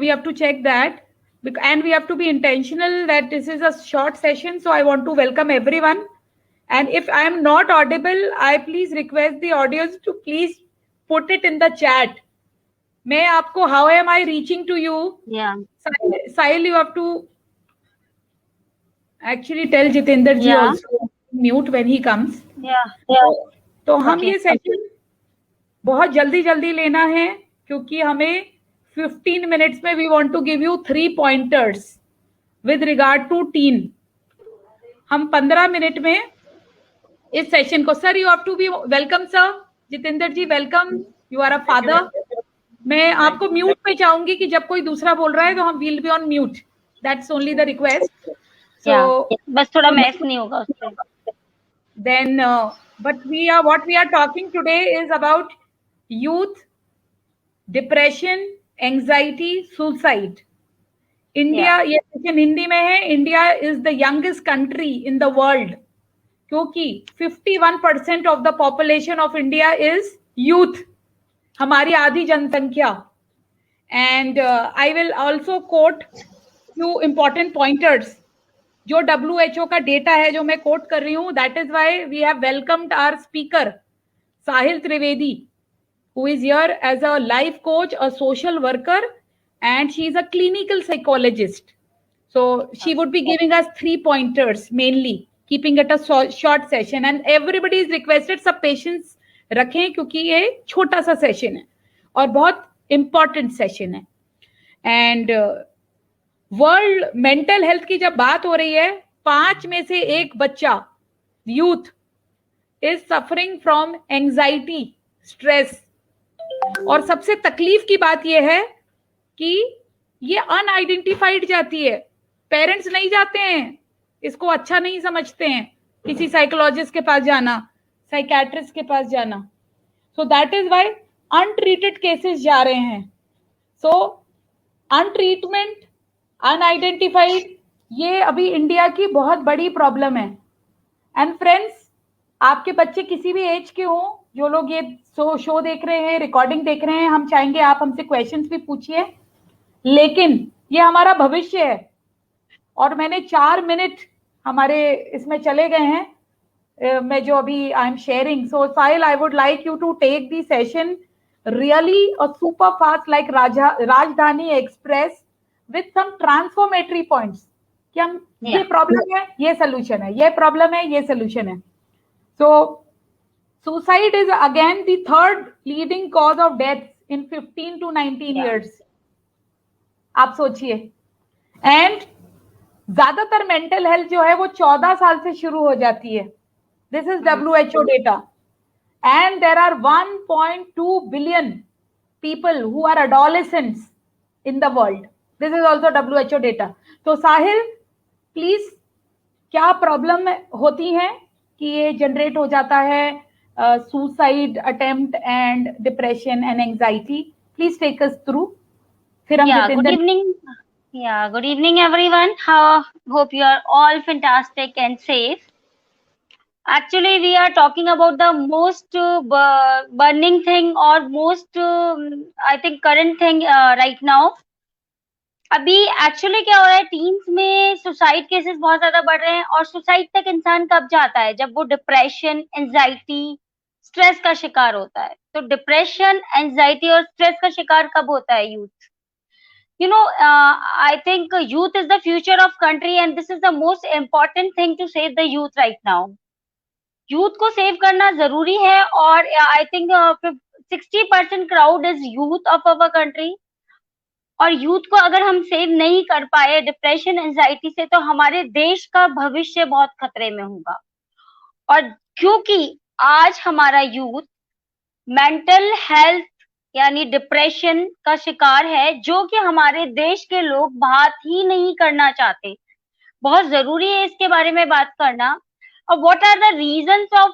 we have to check that, and we have to be intentional that this is a short session. So I want to welcome everyone. And if I am not audible, I please request the audience to please put it in the chat. मैं आपको, how am I reaching to you? Yeah. Sahil, you have to actually tell Jitender ji also mute when he comes. तो हम ये session बहुत जल्दी लेना है, क्योंकि हमें 15 मिनट्स में we want to give you 3 pointers with regard to teen. हम 15 मिनट में इस सेशन को, sir you have to be welcome. Sir Jitendra ji welcome, you are a father. मैं आपको म्यूट पे चाहूंगी कि जब कोई दूसरा बोल रहा है तो हम will be on mute. That's only the request. So बस थोड़ा मैस नहीं होगा उससे. Then but what we are talking today is about youth, depression, anxiety, suicide. India, ये सेशन हिंदी में है. India is the youngest country in the world, क्योंकि 51% of the population of India is youth, हमारी आधी जनसंख्या. And I will also quote few important pointers. जो WHO का data है जो मैं कोट कर रही हूँ, that is why we have welcomed our speaker Sahil Trivedi, who is here as a life coach, a social worker, and she is a clinical psychologist. So she would be giving us 3 pointers, mainly keeping it a short session, and everybody is requested सब patience रखें, क्योंकि ये छोटा सा session है और बहुत important session है. And वर्ल्ड मेंटल हेल्थ की जब बात हो रही है, 5 में से 1 बच्चा youth is suffering from anxiety, stress. और सबसे तकलीफ की बात यह है कि ये अनआइडेंटिफाइड जाती है. पेरेंट्स नहीं जाते हैं, इसको अच्छा नहीं समझते हैं किसी साइकोलॉजिस्ट के पास जाना, साइकेट्रिस्ट के पास जाना. So that is why untreated cases जा रहे हैं. सो अनट्रीटमेंट, अनआइडेंटिफाइड, ये अभी इंडिया की बहुत बड़ी प्रॉब्लम है. एंड फ्रेंड्स, आपके बच्चे किसी भी एज के हों, जो लोग ये शो देख रहे हैं, रिकॉर्डिंग देख रहे हैं, हम चाहेंगे आप हमसे क्वेश्चंस भी पूछिए, लेकिन ये हमारा भविष्य है. और मैंने 4 मिनट हमारे इसमें चले गए हैं, मैं जो अभी I am sharing. So Sahil, I would like you to take the session really a super fast, like Rajdhani express, with some transformatory points कि हम ये प्रॉब्लम है, ये सोल्यूशन है, ये प्रॉब्लम है, ये सोल्यूशन है. So suicide is again the third leading cause of death in 15 to 19 years. आप सोचिए. एंड ज्यादातर मेंटल हेल्थ जो है वो 14 साल से शुरू हो जाती है. This is WHO data. And there are 1.2 billion people who are adolescents in the world. This is also WHO data. तो साहिल प्लीज, क्या प्रॉब्लम होती है कि ये जनरेट हो जाता है suicide attempt and depression and anxiety? Please take us through. फिर हम good evening. Good evening everyone. Hope you are all fantastic and safe. Actually, we are talking about the most burning thing or most I think current thing right now. अभी actually क्या हो रहा है, teens में suicide cases बहुत ज्यादा बढ़ रहे हैं. और सुसाइड तक इंसान कब जाता है? जब वो डिप्रेशन, एंजाइटी, स्ट्रेस का शिकार होता है. तो डिप्रेशन, एंजाइटी और स्ट्रेस का शिकार कब होता है youth? You know, I think youth is the future of country and this is the most important thing to save the youth right now. Youth को सेव करना जरूरी है और I think 60% crowd is youth of our country. और youth को अगर हम save नहीं कर पाए डिप्रेशन, एंजाइटी से, तो हमारे देश का भविष्य बहुत खतरे में होगा. और क्योंकि आज हमारा यूथ मेंटल हेल्थ यानी डिप्रेशन का शिकार है, जो कि हमारे देश के लोग बात ही नहीं करना चाहते. बहुत जरूरी है इसके बारे में बात करना. और what are the reasons of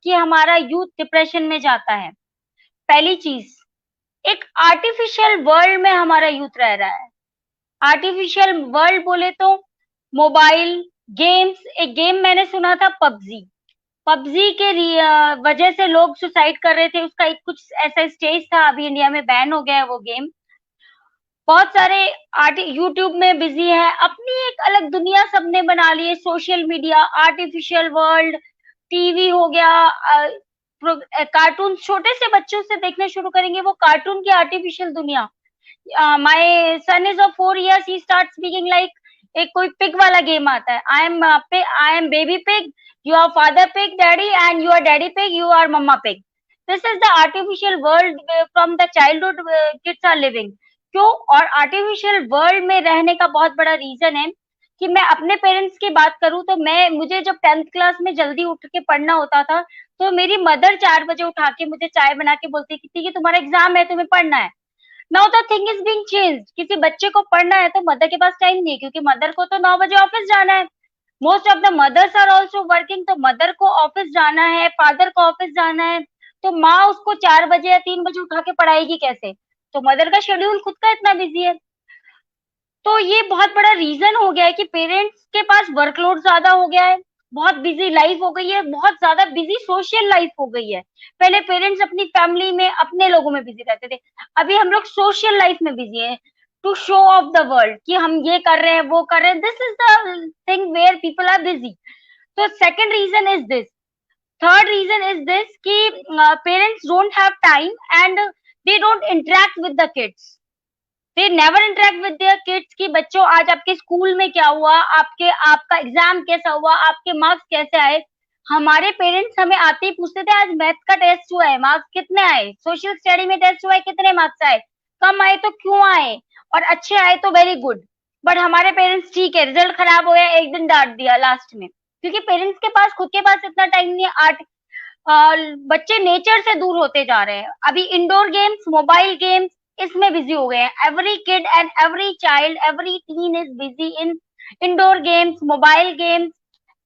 कि हमारा यूथ डिप्रेशन में जाता है? पहली चीज, एक आर्टिफिशियल वर्ल्ड में हमारा यूथ रह रहा है. आर्टिफिशियल वर्ल्ड बोले तो मोबाइल गेम्स. एक गेम मैंने सुना था पबजी. पबजी के वजह से लोग सुसाइड कर रहे थे. उसका एक कुछ ऐसा स्टेज था, अभी इंडिया में बैन हो गया है वो गेम. बहुत सारे यूट्यूब में बिजी है, अपनी एक अलग दुनिया सबने बना ली है, social media, artificial world, TV हो गया, कार्टून छोटे से बच्चों से देखने शुरू करेंगे, वो कार्टून की आर्टिफिशियल दुनिया। My son is of 4 years, he start speaking like एक कोई पिग वाला गेम आता है, I am baby pig, you are father pig daddy, and you are daddy pig, you are mamma pig. This is the artificial world from the childhood kids are living. क्यों? और artificial world में रहने का बहुत बड़ा reason है कि मैं अपने पेरेंट्स की बात करूं तो मुझे जब 10th क्लास में जल्दी उठ के पढ़ना होता था, तो मेरी मदर 4 बजे उठा के मुझे चाय बना के बोलती कि ठीक है तुम्हारा एग्जाम है, तुम्हें पढ़ना है। Now the thing is being changed, किसी बच्चे को पढ़ना है तो मदर के पास टाइम नहीं है, क्योंकि मदर को तो 9 बजे ऑफिस जाना है। Most of the mothers are also working, तो मदर को ऑफिस जाना है, फादर को ऑफिस जाना है, तो माँ उसको 4 बजे या 3 बजे उठा के पढ़ाएगी कैसे? तो मदर का शेड्यूल खुद का इतना बिजी है। तो ये बहुत बड़ा रीजन हो गया है कि पेरेंट्स के पास वर्कलोड ज्यादा हो गया है, बहुत बिजी लाइफ हो गई है, बहुत ज्यादा बिजी सोशल लाइफ हो गई है। पहले पेरेंट्स अपनी फैमिली में अपने लोगों में बिजी रहते थे, अभी हम लोग सोशल लाइफ में बिजी है, to show off the world कि हम ये कर रहे हैं वो कर रहे हैं। This is the thing where people are busy. तो second reason is this. Third reason is this कि parents don't have time and they don't interact with the kids. They never interact with their kids कि बच्चों आज आपके school में क्या हुआ, आपका एग्जाम कैसा हुआ, आपके मार्क्स कैसे आए। हमारे पेरेंट्स हमें आते ही पूछते थे आज मैथ का टेस्ट हुआ है, मार्क्स कितने आए, सोशल स्टडी में टेस्ट हुआ है कितने मार्क्स आए, कम आए तो क्यों आए, और अच्छे आए तो वेरी गुड। बट हमारे पेरेंट्स ठीक है रिजल्ट खराब हो गया एक दिन डांट दिया लास्ट में, क्योंकि पेरेंट्स के पास खुद के पास इतना टाइम नहीं है। बच्चे नेचर से दूर होते जा रहे हैं, अभी इंडोर गेम्स, मोबाइल गेम्स इसमें बिजी हो गए हैं। Every kid and every child, every teen is busy in indoor games, mobile games.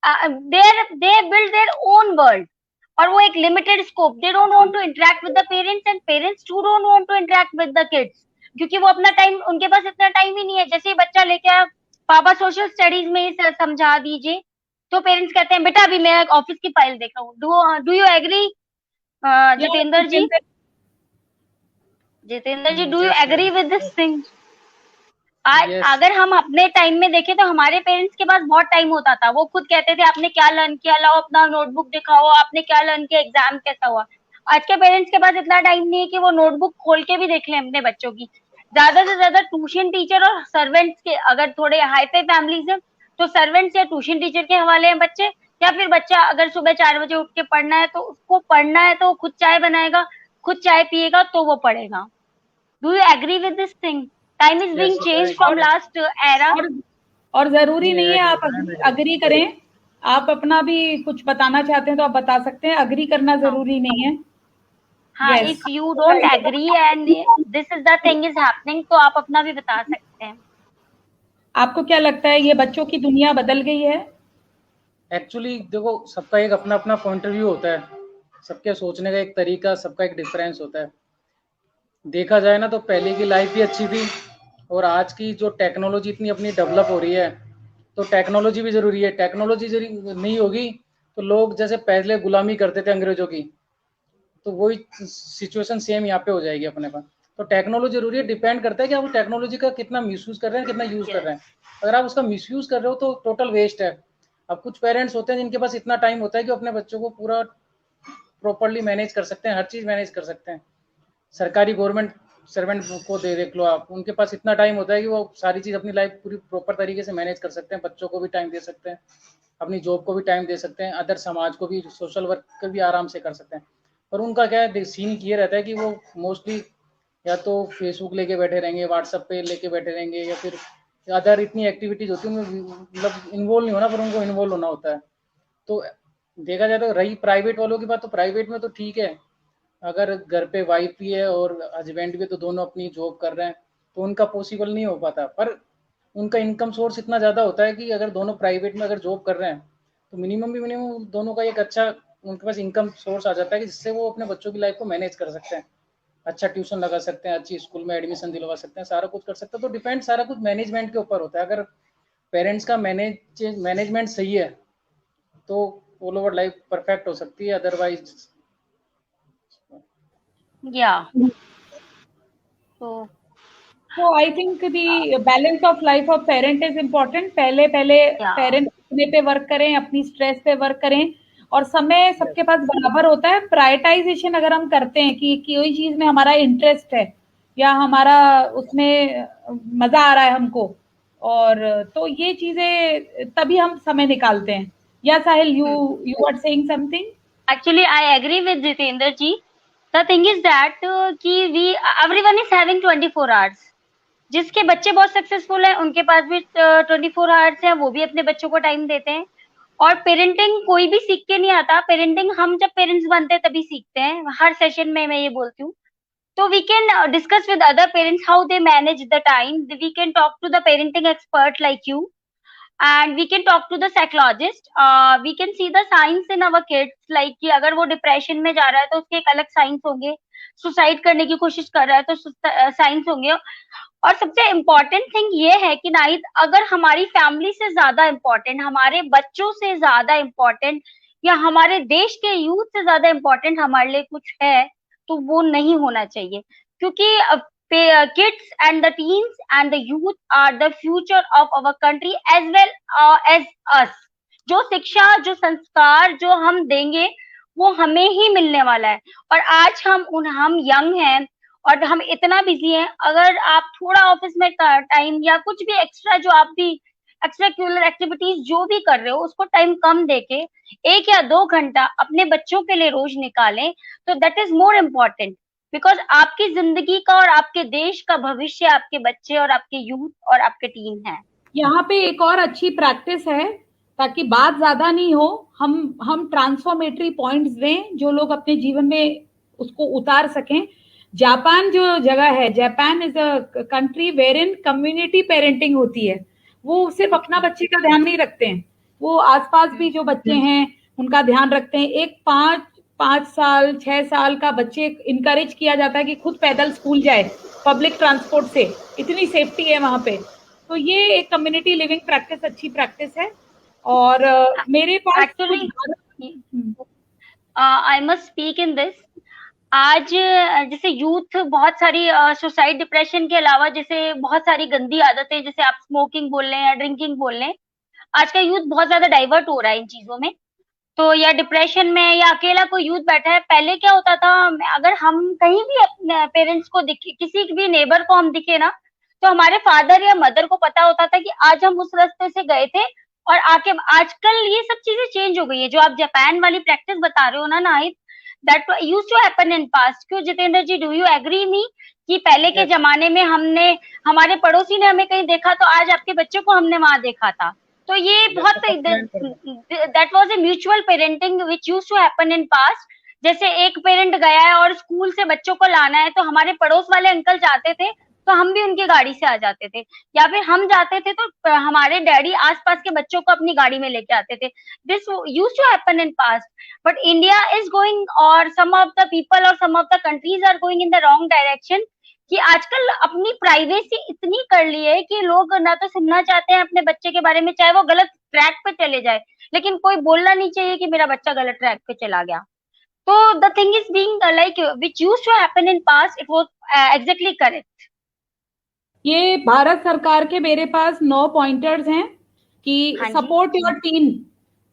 They build their own world, और वो एक limited scope. They don't want to interact with the parents and parents too don't want to interact with the kids, क्योंकि वो अपना time, उनके पास इतना time ही नहीं है। जैसे ही बच्चा लेके आया, पापा सोशल स्टडीज में ही समझा दीजिए, तो पेरेंट्स कहते हैं बेटा अभी मैं ऑफिस की फाइल देख रहा हूँ। Do you agree Jitendra ji? Jitendra ji, do you Yes, agree ma'am. With this thing? आज Yes. अगर हम अपने टाइम में देखें तो हमारे पेरेंट्स के पास बहुत टाइम होता था, वो खुद कहते थे आपने क्या लर्न किया, लाओ अपना नोटबुक दिखाओ, आपने क्या लर्न किया, एग्जाम कैसा हुआ। आज के पेरेंट्स के पास इतना टाइम नहीं है कि वो नोटबुक खोल के भी देख लें अपने बच्चों की। ज्यादा से ज्यादा ट्यूशन टीचर और सर्वेंट्स के, अगर थोड़े हाई पे फैमिलीज है तो सर्वेंट्स या ट्यूशन टीचर के हवाले हैं बच्चे, या फिर बच्चा अगर सुबह 4 बजे उठ के पढ़ना है तो उसको पढ़ना है तो खुद चाय बनाएगा, खुद चाय पिएगा तो वो पढ़ेगा। Do you agree with this thing? Time is Yes, being yes, change I from agree. Last era. और और जरूरी जी, नहीं है आप I agree. अग्री करें, आप अपना भी कुछ बताना चाहते हैं तो आप बता सकते हैं, अग्री करना जरूरी नहीं है। हाँ, yes, if you don't agree and this is the thing is happening, तो आप अपना भी बता सकते हैं। आपको क्या लगता है ये बच्चों की दुनिया बदल गई है? एक्चुअली देखो, सबका एक अपना अपना पॉइंट ऑफ व्यू होता है, सबके सोचने का एक तरीका, सबका एक डिफरेंस होता है। देखा जाए ना तो पहले की लाइफ भी अच्छी थी, और आज की जो टेक्नोलॉजी इतनी अपनी डेवलप हो रही है, तो टेक्नोलॉजी भी ज़रूरी है। टेक्नोलॉजी नहीं होगी तो लोग जैसे पहले गुलामी करते थे अंग्रेजों की, तो वही सिचुएशन सेम यहाँ पे हो जाएगी अपने पास। तो टेक्नोलॉजी जरूरी है, डिपेंड करता है कि आप टेक्नोलॉजी का कितना मिसयूज कर रहे हैं, कितना यूज कर रहे हैं। अगर आप उसका मिसयूज कर रहे हो तो टोटल वेस्ट है। अब कुछ पेरेंट्स होते हैं जिनके पास इतना टाइम होता है कि अपने बच्चों को पूरा प्रॉपरली मैनेज कर सकते हैं, हर चीज मैनेज कर सकते हैं। सरकारी गवर्नमेंट सर्वेंट को देख लो आप, उनके पास इतना टाइम होता है कि वो सारी चीज अपनी लाइफ पूरी प्रॉपर तरीके से मैनेज कर सकते हैं, बच्चों को भी टाइम दे सकते हैं, अपनी जॉब को भी टाइम दे सकते हैं, अदर समाज को भी, सोशल वर्क को भी आराम से कर सकते हैं। पर उनका क्या है, सीन ये रहता है कि वो मोस्टली या तो फेसबुक लेके बैठे रहेंगे, व्हाट्सएप पे लेके बैठे रहेंगे, या फिर अदर इतनी एक्टिविटीज होती है उनमें मतलब इन्वॉल्व नहीं होना, पर उनको इन्वॉल्व होना होता है। तो देखा जाए तो रही प्राइवेट वालों की बात, तो प्राइवेट में तो ठीक है, अगर घर पे वाइफ भी है और हस्बैंड भी, तो दोनों अपनी जॉब कर रहे हैं, तो उनका पॉसिबल नहीं हो पाता। पर उनका इनकम सोर्स इतना ज़्यादा होता है कि अगर दोनों प्राइवेट में अगर जॉब कर रहे हैं तो मिनिमम दोनों का एक अच्छा उनके पास इनकम सोर्स आ जाता है कि जिससे वो अपने बच्चों की लाइफ को मैनेज कर सकते हैं, अच्छा ट्यूशन लगा सकते हैं, अच्छी स्कूल में एडमिशन दिलवा सकते हैं, सारा कुछ कर सकते हैं। तो डिपेंड सारा कुछ मैनेजमेंट के ऊपर होता है। अगर पेरेंट्स का मैनेजमेंट सही है तो ऑल ओवर लाइफ परफेक्ट हो सकती है, अदरवाइज या तो So I think the balance of life of parent is important. पहले Yeah. पेरेंट अपने पे वर्क करें, अपनी स्ट्रेस पे वर्क करें, और समय सबके पास बराबर होता है. प्रायोरिटाइजेशन अगर हम करते हैं कि कोई चीज में हमारा इंटरेस्ट है या हमारा उसमें मजा आ रहा है हमको, और तो ये चीजें तभी हम समय निकालते हैं. या साहिल, you are saying something? Actually, I agree with Jitendra ji. The thing is that कि everyone is having 24 hours. जिसके बच्चे बहुत सक्सेसफुल हैं उनके पास भी 24 आवर्स है, वो भी अपने बच्चों को टाइम देते हैं. और पेरेंटिंग कोई भी सीख के नहीं आता. पेरेंटिंग हम जब पेरेंट्स बनते हैं तभी सीखते हैं. हर सेशन में मैं ये बोलती हूँ. So we can discuss with other parents how they manage the time. We can talk to the parenting expert like you, and we can talk to the psychologist. We can see the signs in our kids, like कि अगर वो depression में जा रहा है तो उसके एक अलग साइंस होंगे. सुसाइड करने की कोशिश कर रहा है तो साइंस होंगे. और सबसे इम्पोर्टेंट थिंग ये है कि नाहिद, अगर हमारी फैमिली से ज्यादा इम्पोर्टेंट, हमारे बच्चों से ज्यादा इम्पोर्टेंट, या हमारे देश के यूथ से ज्यादा इम्पोर्टेंट हमारे लिए कुछ है, तो वो नहीं होना चाहिए. क्योंकि kids and the teens and the youth are the future of our country as well as us. जो शिक्षा, जो संस्कार जो हम देंगे वो हमें ही मिलने वाला है. और आज हम यंग हैं और हम इतना बिजी हैं. अगर आप थोड़ा ऑफिस में टाइम या कुछ भी एक्स्ट्रा, जो आप भी एक्स्ट्रा करिकुलर एक्टिविटीज जो भी कर रहे हो, उसको टाइम कम देके 1 या 2 घंटा अपने बच्चों के लिए रोज निकालें, तो that is more important. Because आपकी जिंदगी का और आपके देश का भविष्य आपके बच्चे और आपके यूथ और आपके टीन है. यहाँ पे एक और अच्छी प्रैक्टिस है, ताकि बात ज्यादा नहीं हो, हम ट्रांसफॉर्मेटरी पॉइंट्स दें जो लोग अपने जीवन में उसको उतार सकें. जापान जो जगह है, Japan is a country where in community parenting होती है. वो सिर्फ अपना बच्चे का ध्यान नहीं रखते हैं, वो आसपास भी जो बच्चे हैं उनका ध्यान रखते हैं. एक 5 साल 6 साल का बच्चे इनकरेज किया जाता है कि खुद पैदल स्कूल जाए, पब्लिक ट्रांसपोर्ट से, इतनी सेफ्टी है वहां पे. तो ये एक कम्युनिटी लिविंग प्रैक्टिस अच्छी प्रैक्टिस है. और मेरे पास actually I must speak in this. आज जैसे यूथ बहुत सारी सुसाइड, डिप्रेशन के अलावा जैसे बहुत सारी गंदी आदतें, जैसे आप स्मोकिंग बोल लें या ड्रिंकिंग बोल लें, आज का यूथ बहुत ज्यादा डाइवर्ट हो रहा है इन चीजों में. तो या डिप्रेशन में, या अकेला कोई यूथ बैठा है. पहले क्या होता था, अगर हम कहीं भी अपने पेरेंट्स को दिखे, किसी भी नेबर को हम दिखे ना, तो हमारे फादर या मदर को पता होता था कि आज हम उस रास्ते से गए थे. और आजकल ये सब चीजें चेंज हो गई है. जो आप जापान वाली प्रैक्टिस बता रहे हो ना Nahid, that used to happen in past. क्यों Jitendra ji, do you agree me कि पहले के जमाने में हमारे पड़ोसी ने हमें कहीं देखा तो आज आपके बच्चों को हमने वहां देखा था. तो ये बहुत, that was a mutual parenting which used to happen in past. जैसे एक पेरेंट गया है और स्कूल से बच्चों को लाना है, तो हमारे पड़ोस वाले अंकल जाते थे तो हम भी उनकी गाड़ी से आ जाते थे, या फिर हम जाते थे तो हमारे डैडी आसपास के बच्चों को अपनी गाड़ी में लेके आते थे. This used to happen in past. But India is going, और सम ऑफ द पीपल और some of the countries are going in the wrong direction, कि आजकल अपनी प्राइवेसी इतनी कर ली है कि लोग ना तो सुनना चाहते हैं अपने बच्चे के बारे में, चाहे वो गलत ट्रैक पे चले जाए, लेकिन कोई बोलना नहीं चाहिए कि मेरा बच्चा गलत ट्रैक पे चला गया. तो the thing is being like which used to happen in past, it was exactly correct. ये भारत सरकार के मेरे पास 9 पॉइंटर्स हैं कि सपोर्ट योर टीन,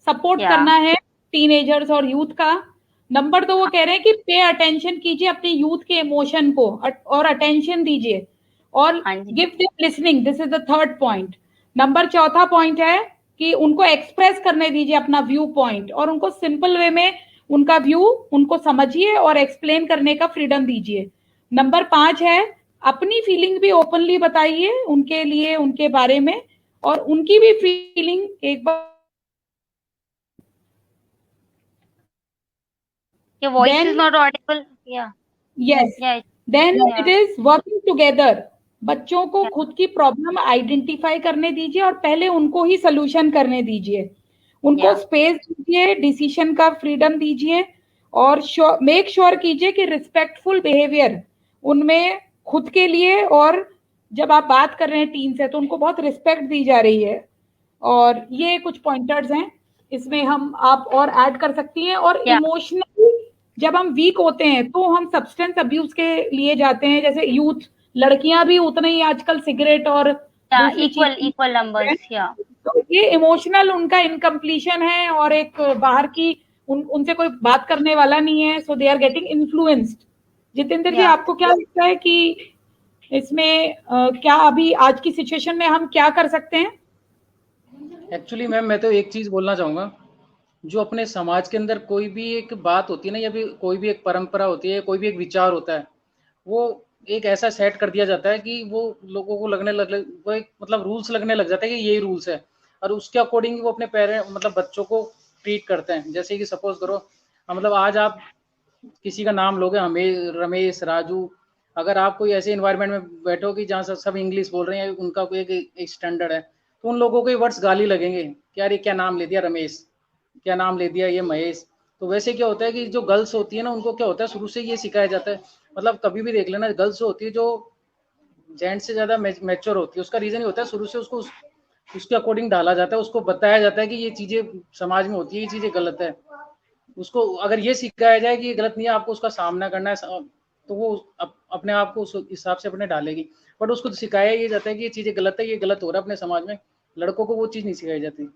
सपोर्ट करना है टीनेजर्स और यूथ का. नंबर 2 वो कह रहे हैं कि पे अटेंशन कीजिए अपने यूथ के इमोशन को, और अटेंशन दीजिए और give them listening. This is the 3rd point. Number 4था पॉइंट है कि उनको एक्सप्रेस करने दीजिए अपना व्यू पॉइंट, और उनको सिंपल वे में उनका व्यू उनको समझिए और एक्सप्लेन करने का फ्रीडम दीजिए. नंबर 5 है अपनी फीलिंग भी ओपनली बताइए उनके लिए, उनके बारे में, और उनकी भी फीलिंग एक बार. Your voice is not audible. Yeah. Yes. Then it is working together. बच्चों को खुद की प्रॉब्लम आइडेंटिफाई करने दीजिए और पहले उनको ही सोल्यूशन करने दीजिए. उनको स्पेस दीजिए, डिसीजन का फ्रीडम दीजिए, और मेक श्योर कीजिए कि रिस्पेक्टफुल बिहेवियर उनमें खुद के लिए, और जब आप बात कर रहे हैं टीन से तो उनको बहुत रिस्पेक्ट दी जा रही है. और ये कुछ पॉइंटर्स हैं, इसमें आप और ऐड कर सकती हैं. और इमोशनली जब हम वीक होते हैं तो हम सब्सटेंस अब्यूज के लिए जाते हैं. जैसे यूथ लड़कियां भी उतने ही आजकल सिगरेट और दूसरी इक्वल नंबर्स। तो ये इमोशनल उनका इनकम्प्लीशन है, और एक बाहर की उनसे कोई बात करने वाला नहीं है, so they are getting influenced. Jitendra ji, आपको क्या लगता है कि इसमें क्या अभी आज की सिचुएशन में हम क्या कर सकते हैं? एक्चुअली मैम, मैं तो एक चीज बोलना चाहूंगा, जो अपने समाज के अंदर कोई भी एक बात होती है ना, या भी कोई भी एक परंपरा होती है, कोई भी एक विचार होता है, वो एक ऐसा सेट कर दिया जाता है कि वो लोगों को वो एक मतलब रूल्स लगने लग जाता है कि यही रूल्स है, और उसके अकॉर्डिंग वो अपने पेरेंट मतलब बच्चों को ट्रीट करते हैं। जैसे कि सपोज करो, मतलब आज आप किसी का नाम लोगे, हमें रमेश, राजू, अगर आप कोई ऐसे इन्वायरमेंट में बैठो कि जहाँ सब इंग्लिश बोल रहे हैं, उनका कोई एक स्टैंडर्ड है, तो उन लोगों को ये वर्ड्स गाली लगेंगे कि यार ये क्या नाम ले दिया रमेश, क्या नाम ले दिया ये महेश। तो वैसे क्या होता है कि जो गर्ल्स होती है ना, उनको क्या होता है, शुरू से ये सिखाया जाता है, मतलब कभी भी देख लेना, गर्ल्स होती है जो जेंट्स से ज्यादा मैच्योर होती है, उसका रीजन ये होता है शुरू से उसको उसके अकॉर्डिंग डाला जाता है, उसको बताया जाता है कि ये चीजें समाज में होती है, ये चीजें गलत है। उसको अगर ये सिखाया जाए कि ये गलत नहीं है, आपको उसका सामना करना है, तो वो अपने आप को उस हिसाब से अपने डालेगी। बट उसको सिखाया ये जाता है कि ये चीजें गलत है, ये गलत हो रहा है अपने समाज में। लड़कों को वो चीज नहीं सिखाई जाती,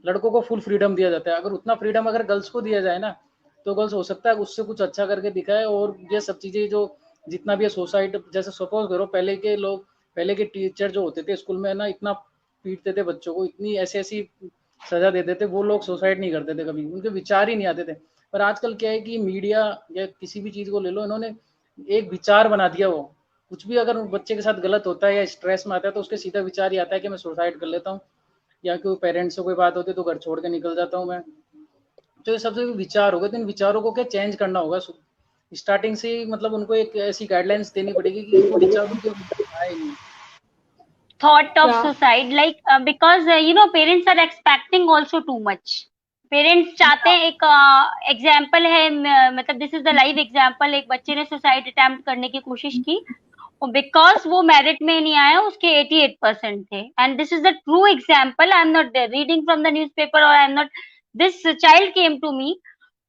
लड़कों को फुल फ्रीडम दिया जाता है। अगर उतना फ्रीडम अगर गर्ल्स को दिया जाए ना, तो गर्ल्स हो सकता है उससे कुछ अच्छा करके दिखाए। और ये सब चीजें जो जितना भी है सोसाइटी, जैसे सपोज करो पहले के लोग, पहले के टीचर जो होते थे स्कूल में ना, इतना पीटते थे बच्चों को, इतनी ऐसी ऐसी सजा देते थे, वो लोग सुसाइड नहीं करते थे कभी, उनके विचार ही नहीं आते थे। पर आजकल क्या है कि मीडिया या किसी भी चीज को ले लो, इन्होंने एक विचार बना दिया। वो कुछ भी अगर बच्चे के साथ गलत होता है या स्ट्रेस में आता है, तो उसके सीधा विचार ही आता है कि मैं सुसाइड कर लेता हूँ, या कोई पेरेंट्स से कोई बात होती है तो घर छोड़ के निकल जाता हूँ मैं। तो ये सबसे विचार हो गए, तो इन विचारों को क्या चेंज करना होगा स्टार्टिंग से ही, मतलब उनको एक ऐसी गाइडलाइंस देनी पड़ेगी कि इन विचारों के आए नहीं। Thought of suicide, like because parents are expecting also too much. Parents चाहते हैं, एक एग्जाम्पल है, मतलब this is the live example, एक बच्चे ने सुसाइड अटेम्प्ट करने की कोशिश की, बिकॉज वो मेरिट में नहीं आया, उसके 88% थे। And this is the true example, I am not reading from the newspaper, और I am not, this child came to me.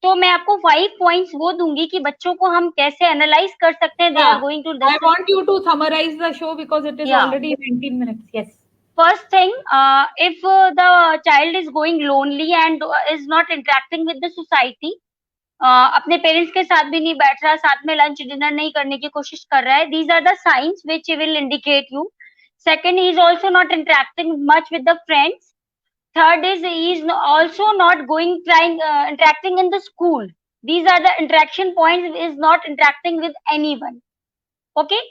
तो मैं आपको 5 पॉइंट्स वो दूंगी कि बच्चों को हम कैसे एनालाइज कर सकते हैं। They are going to, I want you to summarize the show because it is already 19 minutes. Yes. First thing, if the child is going lonely and is not interacting with the society, अपने parents के साथ भी नहीं बैठ रहा, साथ में lunch dinner नहीं करने की कोशिश कर रहा है, these are the signs which will indicate you. Second, he is also not interacting much with the friends. Third is he is also not interacting in the school. These are the interaction points, is not interacting with anyone. Okay.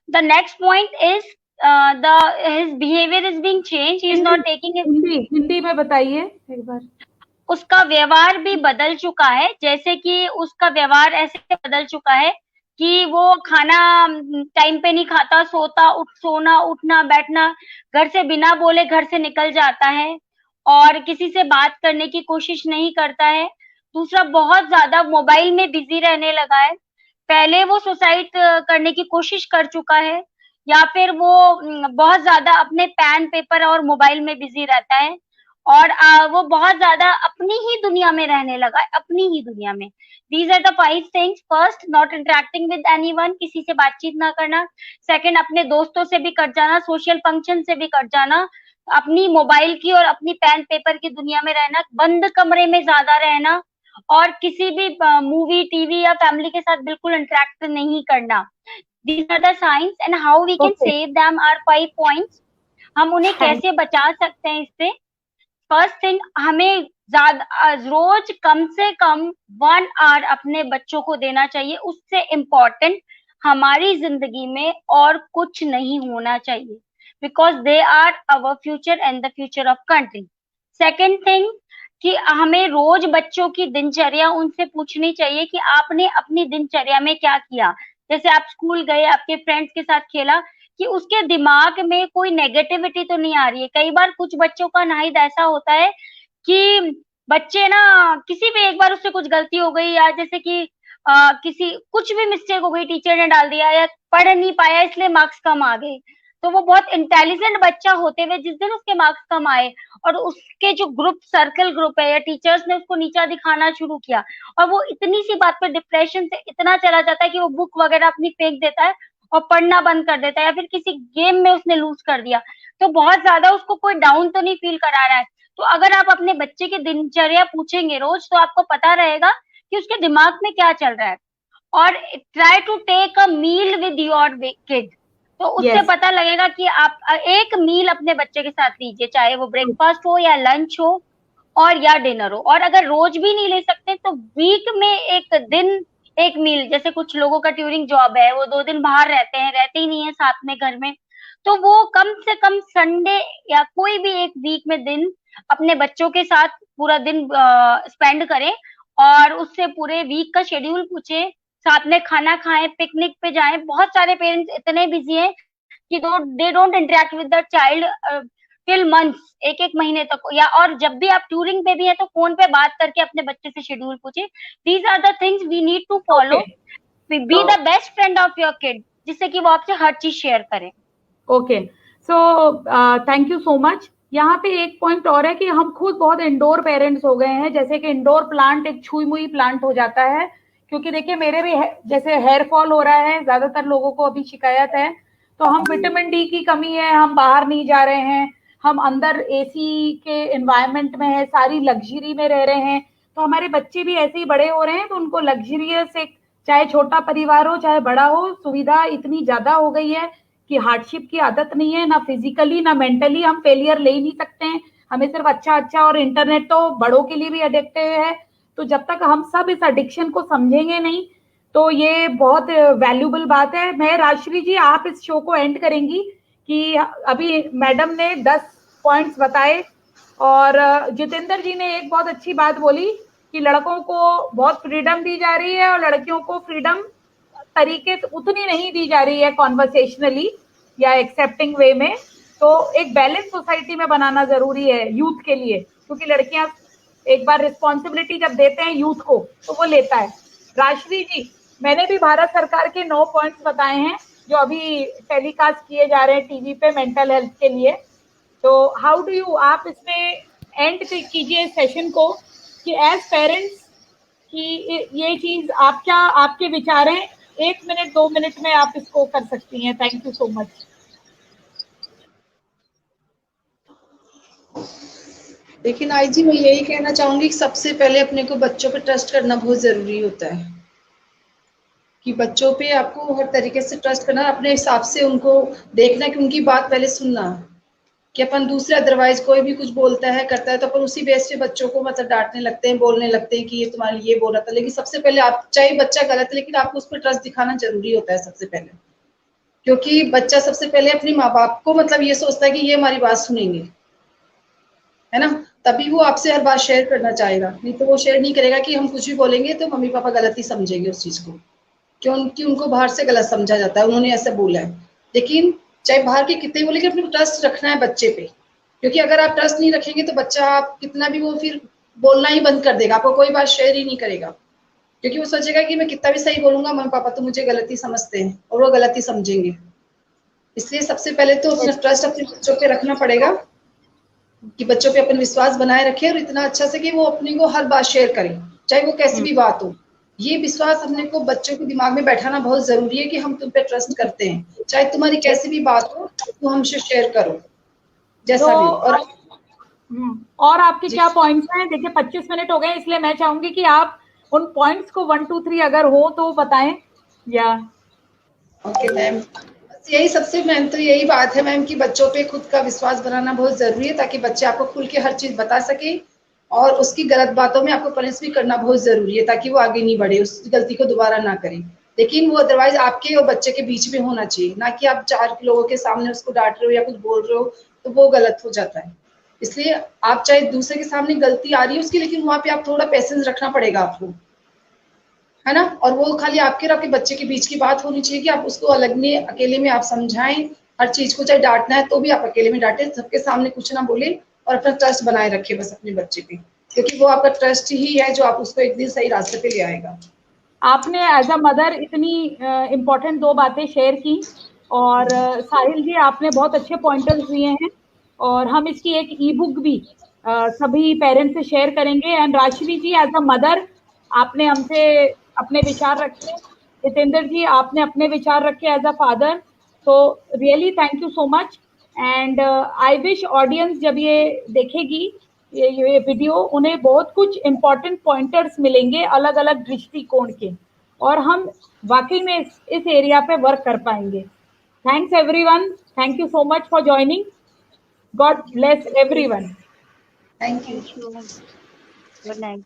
The next point is his behavior is being changed. He is not taking it. Hindi में बताइए एक बार। उसका व्यवहार भी बदल चुका है, जैसे कि उसका व्यवहार ऐसे बदल चुका है कि वो खाना टाइम पे नहीं खाता, सोना उठना बैठना, घर से बिना बोले घर से निकल जाता है, और किसी से बात करने की कोशिश नहीं करता है। दूसरा, बहुत ज्यादा मोबाइल में बिजी रहने लगा है। पहले वो सुसाइड करने की कोशिश कर चुका है, या फिर वो बहुत ज्यादा अपने पेन पेपर और मोबाइल में बिजी रहता है, और वो बहुत ज्यादा अपनी ही दुनिया में रहने लगा है, अपनी ही दुनिया में। These are the 5 things. First, not interacting with anyone, किसी से बातचीत ना करना। सेकंड, अपने दोस्तों से भी कट जाना, सोशल फंक्शन से भी कट जाना, अपनी मोबाइल की और अपनी पेन पेपर की दुनिया में रहना, बंद कमरे में ज्यादा रहना, और किसी भी मूवी, टीवी या फैमिली के साथ बिल्कुल इंटरेक्ट नहीं करना। These are the signs, and how we can save them are 5 points. हम उन्हें कैसे बचा सकते हैं इससे? फर्स्ट थिंग, हमें रोज कम से कम 1 आवर अपने बच्चों को देना चाहिए। उससे इम्पोर्टेंट हमारी जिंदगी में और कुछ नहीं होना चाहिए, because they are our future and the future of country. Second thing, कि हमें रोज बच्चों की दिनचर्या उनसे पूछनी चाहिए कि आपने अपनी दिनचर्या में क्या किया। जैसे आप स्कूल गए, आपके फ्रेंड्स के साथ खेला, कि उसके दिमाग में कोई नेगेटिविटी तो नहीं आ रही है। कई बार कुछ बच्चों का नाहिद ऐसा होता है कि बच्चे ना, किसी भी एक बार उससे कुछ गलती हो गई, या जैसे कि किसी कुछ भी मिस्टेक हो गई, टीचर ने डाल दिया, या पढ़ नहीं पाया इसलिए मार्क्स कम आ गए, तो वो बहुत इंटेलिजेंट बच्चा होते हुए जिस दिन उसके मार्क्स कम आए, और उसके जो सर्कल ग्रुप है या टीचर्स ने उसको नीचा दिखाना शुरू किया, और वो इतनी सी बात पर डिप्रेशन से इतना चला जाता है कि वो बुक वगैरह अपनी फेंक देता है, और पढ़ना बंद कर देता है, या फिर किसी गेम में उसने लूज कर दिया, तो बहुत ज्यादा उसको कोई डाउन तो नहीं फील करा रहा है। तो अगर आप अपने बच्चे की दिनचर्या पूछेंगे रोज, तो आपको पता रहेगा कि उसके दिमाग में क्या चल रहा है। और try to take a meal with your kid, तो उससे Yes. पता लगेगा कि आप एक मील अपने बच्चे के साथ लीजिए, चाहे वो ब्रेकफास्ट हो या लंच हो और या डिनर हो। और अगर रोज भी नहीं ले सकते तो वीक में एक दिन एक मील, जैसे कुछ लोगों का ट्यूरिंग जॉब है, वो 2 दिन बाहर रहते हैं, रहते ही नहीं है साथ में घर में, तो वो कम से कम संडे या कोई भी एक वीक में दिन अपने बच्चों के साथ पूरा दिन स्पेंड करें, और उससे पूरे वीक का शेड्यूल पूछे, साथ में खाना खाएं, पिकनिक पे जाएं। बहुत सारे पेरेंट्स इतने बिजी हैं कि दे don't interact with the child till months, एक एक महीने तक, या और जब भी आप टूरिंग पे भी है तो फोन पे बात करके अपने बच्चे से शेड्यूल पूछे। These are the things we need to follow. Okay. Be So, the best friend of your kid, जिससे कि वो आपसे हर चीज शेयर करें। Okay, so thank you so much. यहाँ पे एक पॉइंट और है कि हम खुद बहुत इंडोर पेरेंट्स हो गए हैं, जैसे कि इंडोर प्लांट एक छुई मुई प्लांट हो जाता है। क्योंकि देखिए मेरे भी जैसे हेयर फॉल हो रहा है, ज्यादातर लोगों को अभी शिकायत है, तो हम विटामिन डी की कमी है, हम बाहर नहीं जा रहे हैं, हम अंदर एसी के एनवायरनमेंट में है, सारी लग्जरी में रह रहे हैं, तो हमारे बच्चे भी ऐसे ही बड़े हो रहे हैं, तो उनको लग्जरियस एक, चाहे छोटा परिवार हो चाहे बड़ा हो, सुविधा इतनी ज्यादा हो गई है कि हार्डशिप की आदत नहीं है, ना फिजिकली ना मेंटली हम फेलियर ले ही नहीं सकते हैं। हमें सिर्फ अच्छा अच्छा, और इंटरनेट तो बड़ों के लिए भी एडिक्टिव है। तो जब तक हम सब इस एडिक्शन को समझेंगे नहीं, तो ये बहुत वैल्यूबल बात है। मैं राजश्री जी, आप इस शो को एंड करेंगी कि अभी मैडम ने 10 पॉइंट्स बताए, और जितेंद्र जी ने एक बहुत अच्छी बात बोली कि लड़कों को बहुत फ्रीडम दी जा रही है और लड़कियों को फ्रीडम तरीके से उतनी नहीं दी जा रही है कॉन्वर्सेशनली या एक्सेप्टिंग वे में। तो एक बैलेंस सोसाइटी में बनाना जरूरी है यूथ के लिए, क्योंकि लड़कियां एक बार रिस्पॉन्सिबिलिटी जब देते हैं यूथ को तो वो लेता है। राजश्री जी, मैंने भी भारत सरकार के 9 पॉइंट्स बताए हैं जो अभी टेलीकास्ट किए जा रहे हैं टीवी पे मेंटल हेल्थ के लिए। तो हाउ डू यू, आप इसमें एंड कीजिए सेशन को कि एज पेरेंट्स कि ये चीज आप क्या, आपके विचार हैं, 1 मिनट 2 मिनट में आप इसको कर सकती हैं। Thank you so much. लेकिन आई जी, मैं यही कहना चाहूंगी कि सबसे पहले अपने को बच्चों पे ट्रस्ट करना बहुत जरूरी होता है, कि बच्चों पे आपको हर तरीके से ट्रस्ट करना, अपने हिसाब से उनको देखना, कि उनकी बात पहले सुनना, कि अपन दूसरे अदरवाइज कोई भी कुछ बोलता है करता है तो अपन उसी बेस पे बच्चों को मतलब डांटने लगते हैं, बोलने लगते हैं कि ये तुम्हारे लिए बोल रहा था। लेकिन सबसे पहले आप, चाहे बच्चा गलत है लेकिन आपको उस पर ट्रस्ट दिखाना जरूरी होता है सबसे पहले, क्योंकि बच्चा सबसे पहले अपने माँ बाप को मतलब ये सोचता है कि ये हमारी बात सुनेंगे, है ना, तभी वो आपसे हर बात शेयर करना चाहेगा। नहीं तो वो शेयर नहीं करेगा कि हम कुछ भी बोलेंगे तो मम्मी पापा गलत ही समझेंगे उस चीज को, क्योंकि उनको बाहर से गलत समझा जाता है, उन्होंने ऐसे बोला है। लेकिन चाहे बाहर के कितने बोले, कि अपने को ट्रस्ट रखना है बच्चे पे, क्योंकि अगर आप ट्रस्ट नहीं रखेंगे तो बच्चा आप कितना भी, वो फिर बोलना ही बंद कर देगा, आपको कोई बात शेयर ही नहीं करेगा, क्योंकि वो सोचेगा कि मैं कितना भी सही बोलूंगा मम्मी पापा तो मुझे गलत ही समझते हैं और वो गलत ही समझेंगे। इसलिए सबसे पहले तो अपना ट्रस्ट अपने बच्चों पे रखना पड़ेगा, कि बच्चों पे अपन विश्वास बनाए रखें, और इतना अच्छा से कि वो अपने को हर बात शेयर करें, चाहे वो कैसी भी बात हो। ये विश्वास अपने को बच्चों के दिमाग में बैठाना बहुत जरूरी है कि हम तुम पे ट्रस्ट करते हैं, चाहे तुम्हारी कैसी भी बात हो तो हमसे शेयर करो जैसा तो, भी। और आपके क्या पॉइंट्स हैं? देखिए 25 मिनट हो गए, इसलिए मैं चाहूंगी कि आप उन पॉइंट्स को 1 2 3 अगर हो तो बताएं। या ओके मैम, यही सबसे मेन तो यही बात है मैम, कि बच्चों पे खुद का विश्वास बनाना बहुत जरूरी है, ताकि बच्चे आपको खुल के हर चीज बता सके, और उसकी गलत बातों में आपको पनिश भी करना बहुत जरूरी है, ताकि वो आगे नहीं बढ़े, उस गलती को दोबारा ना करे। लेकिन वो अदरवाइज आपके और बच्चे के बीच में होना चाहिए, ना कि आप 4 लोगों के सामने उसको डांट रहे हो या कुछ बोल रहे हो, तो वो गलत हो जाता है। इसलिए आप चाहे दूसरे के सामने गलती आ रही है उसकी, लेकिन वहां पे आप थोड़ा पेशेंस रखना पड़ेगा आपको, है ना। और वो खाली आपके और आपके बच्चे के बीच की बात होनी चाहिए, कि आप उसको अलग में अकेले में आप समझाएं हर चीज को, चाहे डांटना है तो भी आप अकेले में डांटें, सबके सामने कुछ ना बोले, और अपना ट्रस्ट बनाए रखे बस अपने बच्चे पे, क्योंकि वो आपका ट्रस्ट ही है जो आप उसको एक दिन सही रास्ते पे ले आएगा। आपने एज अ मदर इतनी इम्पोर्टेंट 2 बातें शेयर की, और साहिल जी आपने बहुत अच्छे पॉइंटर्स दिए हैं, और हम इसकी एक ई बुक भी सभी पेरेंट्स से शेयर करेंगे। And Rajshree ji as a mother आपने हमसे अपने विचार रखे, जितेंद्र जी, आपने अपने विचार रखे एज अ फादर, तो really thank you so much. And I wish audience जब ये देखेगी ये वीडियो, उन्हें बहुत कुछ इंपॉर्टेंट पॉइंटर्स मिलेंगे अलग अलग दृष्टिकोण के, और हम वाकई में इस एरिया पे वर्क कर पाएंगे। Thanks everyone, thank you so much for joining. God bless everyone. Thank you. Good night.